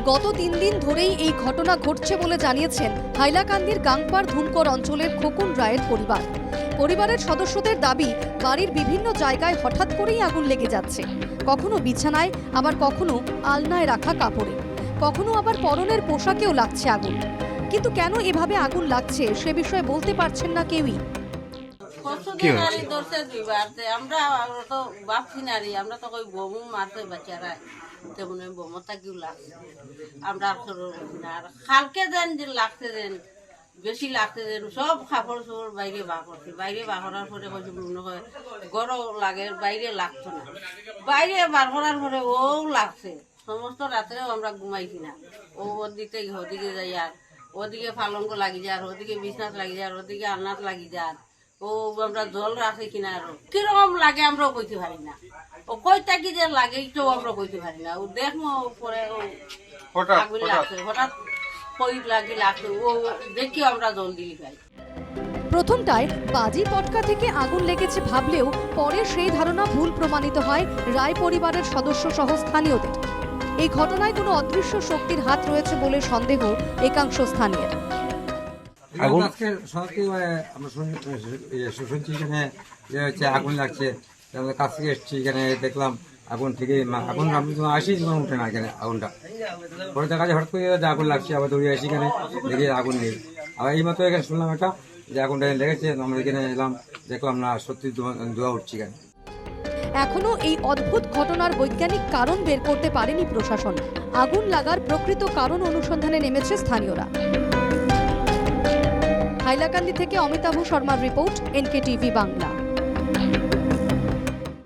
গত 3 দিন ধরেই এই ঘটনা ঘটছে বলে জানিয়েছেন হাইলাকান্দির গাংপাড় ধুমকর অঞ্চলের খোকন রায়ের পরিবার। পরিবারের সদস্যদের দাবি, বাড়ির বিভিন্ন জায়গায় হঠাৎ করেই আগুন লেগে যাচ্ছে, কখনো বিছানায়, আবার কখনো আলনায় রাখা কাপড়ে, কখনো আবার পরনের পোশাকেও লাগছে আগুন। কিন্তু কেন এভাবে আগুন লাগছে সে বিষয়ে বলতে পারছেন না কেউই। আমরা তো ভাবছি নারী, আমরা তো কই বোমু মারতে বাচ্চারা তেমন বোমতা কিউ লাগছে আমরা আর খালকে দেন যে লাগতে দেন বেশি লাগতে দেন সব কাপড় চোপড় বাইরে বার করছি। বাইরে বার করার পরে কইছি মনে হয় গরম লাগে, বাইরে লাগতো না। বাইরে বার করার পরে ও লাগছে। সমস্ত রাত্রেও আমরা ঘুমাইছি না। ও ওদিকে ওদিকে যাই, আর ওদিকে পালঙ্ক লাগি যায়, ওদিকে বিছনাথ লাগি যায়, ওদিকে আলনাথ লাগি যায়। ও আমরা জল রাখি কিনা আরো কিরকম লাগে আমরাও কইতে পারি না। ও কয়টা কি যে লাগে এটাও আমরা কইতে পারি না। ও দেখমো পরে আগুন লাগছে, হঠাৎ কই লাগছে ও দেখি আমরা জল দিলি পাই। প্রথমটায় বাজি পটকা থেকে আগুন লেগেছে ভাবলেও পরে সেই ধারণা ভুল প্রমাণিত হয় রায় পরিবারের সদস্য সহ স্থানীয়দের। এই ঘটনায় কোনো অদৃশ্য শক্তির হাত রয়েছে বলে সন্দেহ একাংশ স্থানীয়। আজকে সকালে আমরা শুনছি এখানে যে হচ্ছে আগুন লাগছে, কাছ থেকে এসছি, এখানে দেখলাম আগুন থেকে আগুন আমি তো আসি উঠে না এখানে আগুনটা। পরে দেখা যায় হঠাৎ করে আগুন লাগছে, আবার দৌড়ে আসি এখানে দেখি আগুন নেই। আবার এই মাত্র এখানে শুনলাম একটা যে আগুনটা লেগেছে, আমরা এখানে এলাম, দেখলাম না সত্যি ধোঁয়া উঠছে এখানে। এখনো এই অদ্ভুত ঘটনার বৈজ্ঞানিক কারণ বের করতে পারেনি প্রশাসন। আগুন লাগার প্রকৃত কারণ অনুসন্ধানে নেমেছে স্থানীয়রা। হাইলাকান্দি থেকে অমিতাভ শর্মার রিপোর্ট, NK TV বাংলা।